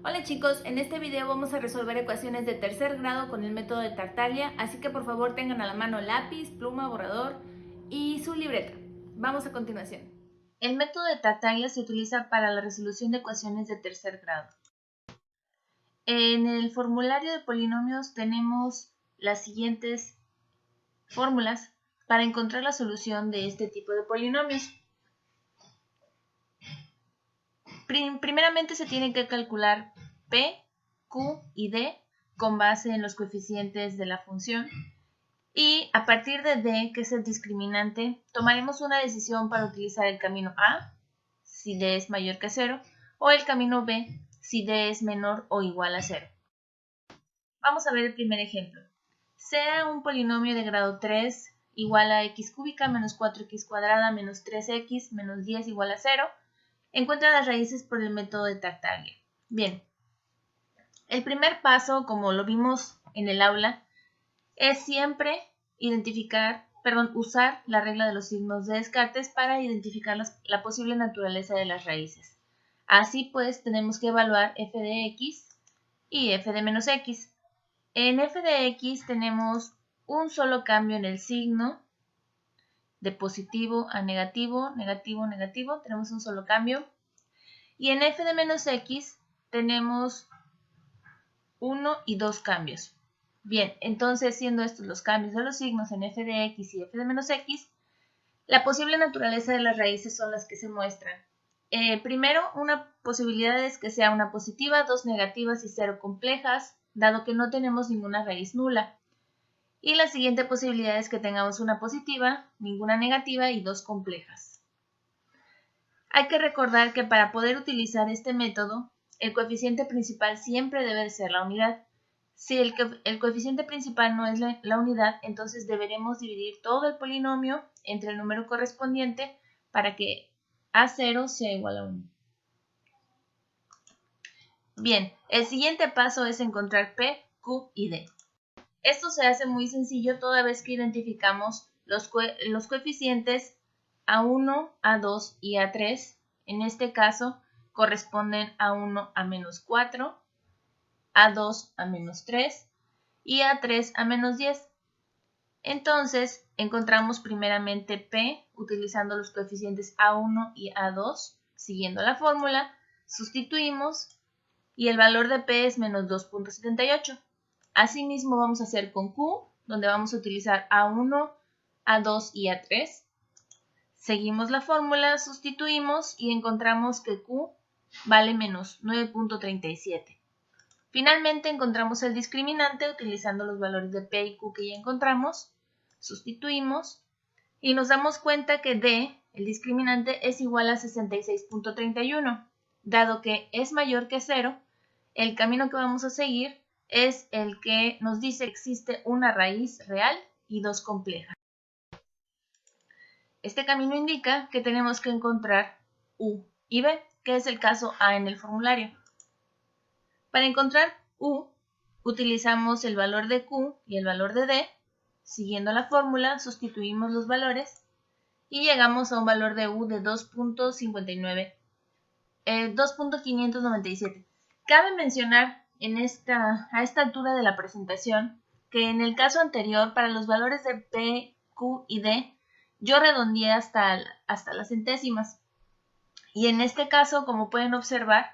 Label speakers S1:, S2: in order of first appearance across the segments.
S1: Hola chicos, en este video vamos a resolver ecuaciones de tercer grado con el método de Tartaglia, así que por favor tengan a la mano lápiz, pluma, borrador y su libreta. Vamos a continuación. El método de Tartaglia se utiliza para la resolución de ecuaciones de tercer grado. En el formulario de polinomios tenemos las siguientes fórmulas para encontrar la solución de este tipo de polinomios. Primeramente se tiene que calcular P, Q y D con base en los coeficientes de la función. Y a partir de D, que es el discriminante, tomaremos una decisión para utilizar el camino A, si D es mayor que 0, o el camino B, si D es menor o igual a 0. Vamos a ver el primer ejemplo. Sea un polinomio de grado 3 igual a x cúbica menos 4x cuadrada menos 3x menos 10 igual a 0. Encuentra las raíces por el método de Tartaglia. Bien, el primer paso, como lo vimos en el aula, es siempre usar la regla de los signos de Descartes para identificar la posible naturaleza de las raíces. Así pues, tenemos que evaluar f de x y f de menos x. En f de x tenemos un solo cambio en el signo, de positivo a negativo, negativo, negativo, tenemos un solo cambio. Y en f de menos x tenemos 1 y 2 cambios. Bien, entonces siendo estos los cambios de los signos en f de x y f de menos x, la posible naturaleza de las raíces son las que se muestran. Primero, una posibilidad es que sea una positiva, dos negativas y 0 complejas, dado que no tenemos ninguna raíz nula. Y la siguiente posibilidad es que tengamos una positiva, ninguna negativa y 2 complejas. Hay que recordar que para poder utilizar este método, el coeficiente principal siempre debe ser la unidad. Si el coeficiente principal no es la unidad, entonces deberemos dividir todo el polinomio entre el número correspondiente para que A0 sea igual a 1. Bien, el siguiente paso es encontrar P, Q y D. Esto se hace muy sencillo toda vez que identificamos los coeficientes A1, A2 y A3. En este caso corresponden A1 a menos 4, A2 a menos 3 y A3 a menos 10. Entonces encontramos primeramente P utilizando los coeficientes A1 y A2, siguiendo la fórmula, sustituimos y el valor de P es menos 2.78. Asimismo vamos a hacer con Q, donde vamos a utilizar A1, A2 y A3. Seguimos la fórmula, sustituimos y encontramos que Q vale menos 9.37. Finalmente encontramos el discriminante utilizando los valores de P y Q que ya encontramos, sustituimos y nos damos cuenta que D, el discriminante, es igual a 66.31. Dado que es mayor que 0, el camino que vamos a seguir es el que nos dice que existe una raíz real y 2 complejas. Este camino indica que tenemos que encontrar U y B, que es el caso A en el formulario. Para encontrar U, utilizamos el valor de Q y el valor de D. Siguiendo la fórmula, sustituimos los valores y llegamos a un valor de U de 2.597. Cabe mencionar a esta altura de la presentación que en el caso anterior, para los valores de P, Q y D, yo redondeé hasta las centésimas. Y en este caso, como pueden observar,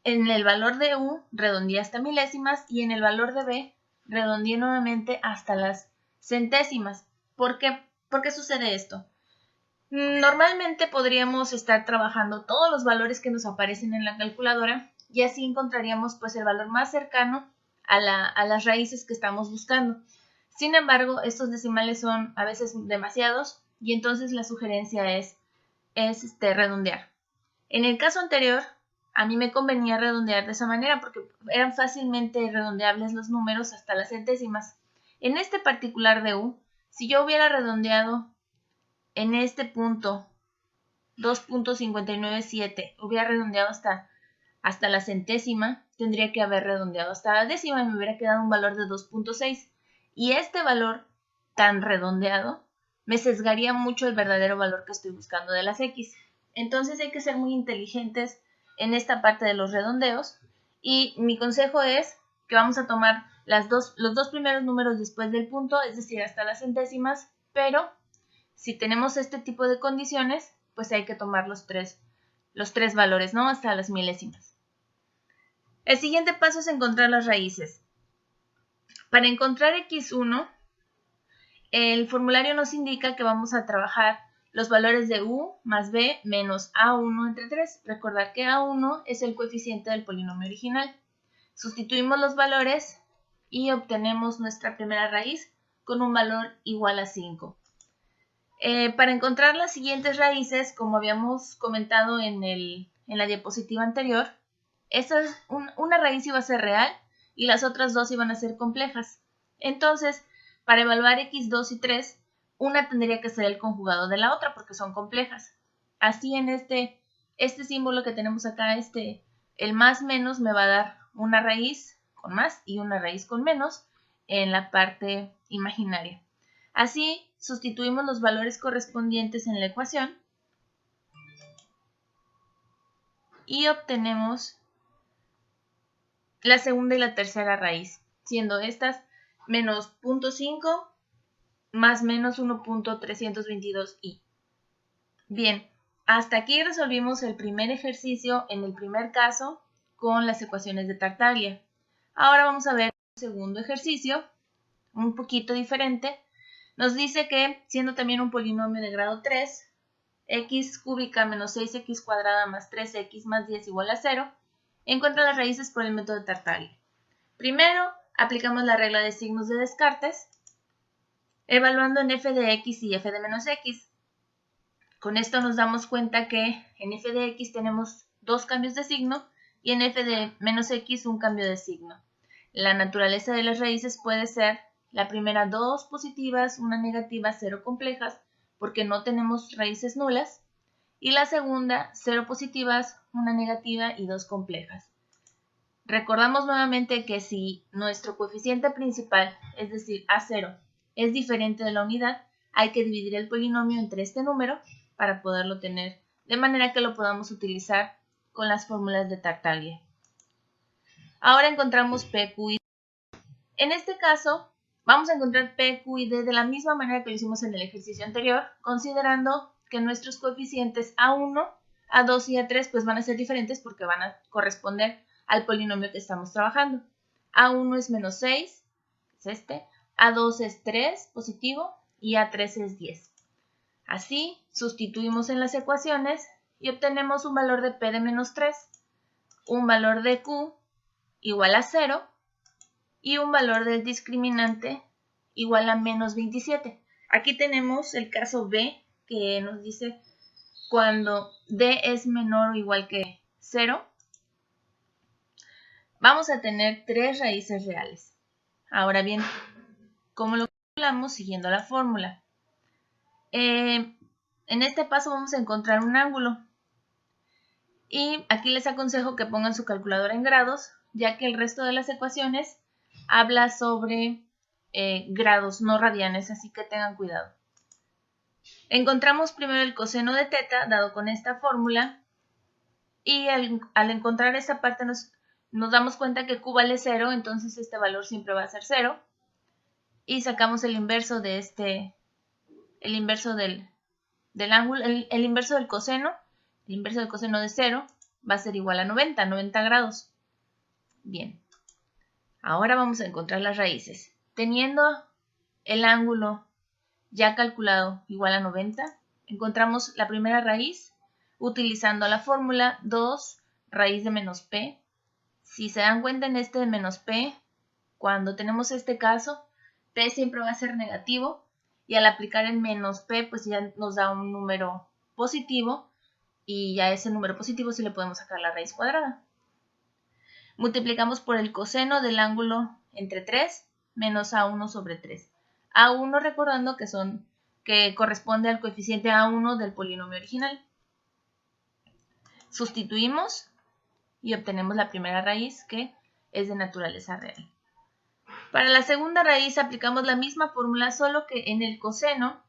S1: en el valor de U redondeé hasta milésimas y en el valor de B redondeé nuevamente hasta las centésimas. ¿Por qué sucede esto? Normalmente podríamos estar trabajando todos los valores que nos aparecen en la calculadora y así encontraríamos pues el valor más cercano a las raíces que estamos buscando. Sin embargo, estos decimales son a veces demasiados y entonces la sugerencia es redondear. En el caso anterior, a mí me convenía redondear de esa manera porque eran fácilmente redondeables los números hasta las centésimas. En este particular de U, si yo hubiera redondeado en este punto 2.597, hubiera redondeado hasta la centésima, tendría que haber redondeado hasta la décima y me hubiera quedado un valor de 2.6. Y este valor tan redondeado me sesgaría mucho el verdadero valor que estoy buscando de las X. Entonces hay que ser muy inteligentes en esta parte de los redondeos Y mi consejo es que vamos a tomar los dos primeros números después del punto, es decir, hasta las centésimas, pero si tenemos este tipo de condiciones, pues hay que tomar los tres valores, ¿no? Hasta las milésimas. El siguiente paso es encontrar las raíces. Para encontrar x1, el formulario nos indica que vamos a trabajar los valores de u más b menos a1 entre 3. Recordar que a1 es el coeficiente del polinomio original. Sustituimos los valores y obtenemos nuestra primera raíz con un valor igual a 5. Para encontrar las siguientes raíces, como habíamos comentado en la diapositiva anterior, una raíz iba a ser real y las otras dos iban a ser complejas. Entonces, para evaluar x2 y 3, una tendría que ser el conjugado de la otra porque son complejas. Así en este símbolo que tenemos acá, el más menos me va a dar una raíz con más y una raíz con menos en la parte imaginaria. Así, sustituimos los valores correspondientes en la ecuación y obtenemos la segunda y la tercera raíz, siendo estas menos 0.5 más menos 1.322i. Bien, hasta aquí resolvimos el primer ejercicio en el primer caso con las ecuaciones de Tartaglia. Ahora vamos a ver un segundo ejercicio, un poquito diferente. Nos dice que, siendo también un polinomio de grado 3, x cúbica menos 6x cuadrada más 3x más 10 igual a 0, encuentra las raíces por el método de Tartaglia. Primero, aplicamos la regla de signos de Descartes, evaluando en f de x y f de menos x. Con esto nos damos cuenta que en f de x tenemos dos cambios de signo y en f de menos x un cambio de signo. La naturaleza de las raíces puede ser la primera 2 positivas, una negativa, 0 complejas, porque no tenemos raíces nulas, y la segunda 0 positivas, una negativa y 2 complejas. Recordamos nuevamente que si nuestro coeficiente principal, es decir, A0, es diferente de la unidad, hay que dividir el polinomio entre este número para poderlo tener, de manera que lo podamos utilizar con las fórmulas de Tartaglia. Ahora encontramos P, Q y D. En este caso, vamos a encontrar P, Q y D de la misma manera que lo hicimos en el ejercicio anterior, considerando que nuestros coeficientes A1, A2 y A3 pues van a ser diferentes porque van a corresponder al polinomio que estamos trabajando. A1 es menos 6, es este, A2 es 3, positivo, y A3 es 10. Así, sustituimos en las ecuaciones y obtenemos un valor de P de menos 3, un valor de Q igual a 0, y un valor del discriminante igual a menos 27. Aquí tenemos el caso B, que nos dice cuando D es menor o igual que 0, vamos a tener tres raíces reales. Ahora bien, ¿cómo lo calculamos? Siguiendo la fórmula. En este paso vamos a encontrar un ángulo. Y aquí les aconsejo que pongan su calculadora en grados, ya que el resto de las ecuaciones habla sobre grados, no radianes, así que tengan cuidado. Encontramos primero el coseno de teta, dado con esta fórmula, y al encontrar esta parte nos damos cuenta que Q vale 0, entonces este valor siempre va a ser 0, y sacamos el inverso de el inverso del ángulo, el inverso del coseno de 0 va a ser igual a 90 grados. Bien, ahora vamos a encontrar las raíces. Teniendo el ángulo ya calculado igual a 90, encontramos la primera raíz utilizando la fórmula 2 raíz de menos p. Si se dan cuenta en este de menos p, cuando tenemos este caso, p siempre va a ser negativo y al aplicar el menos p pues ya nos da un número positivo y ya ese número positivo sí le podemos sacar la raíz cuadrada. Multiplicamos por el coseno del ángulo entre 3 menos A1 sobre 3. A1 recordando que corresponde al coeficiente A1 del polinomio original. Sustituimos y obtenemos la primera raíz que es de naturaleza real. Para la segunda raíz aplicamos la misma fórmula, solo que en el coseno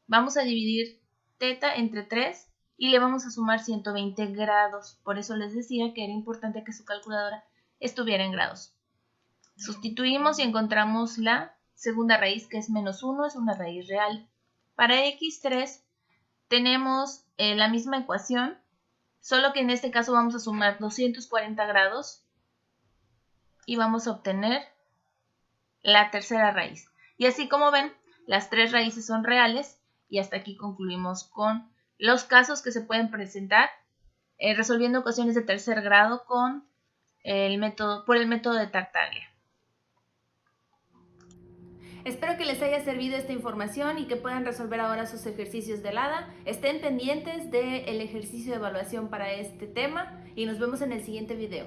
S1: vamos a dividir teta entre 3 y le vamos a sumar 120 grados. Por eso les decía que era importante que su calculadora estuviera en grados. Sustituimos y encontramos la segunda raíz, que es menos 1, es una raíz real. Para x3 tenemos la misma ecuación, solo que en este caso vamos a sumar 240 grados y vamos a obtener la tercera raíz. Y así como ven, las tres raíces son reales y hasta aquí concluimos con los casos que se pueden presentar resolviendo ecuaciones de tercer grado por el método de Tartaglia.
S2: Espero que les haya servido esta información y que puedan resolver ahora sus ejercicios del hada. Estén pendientes del ejercicio de evaluación para este tema y nos vemos en el siguiente video.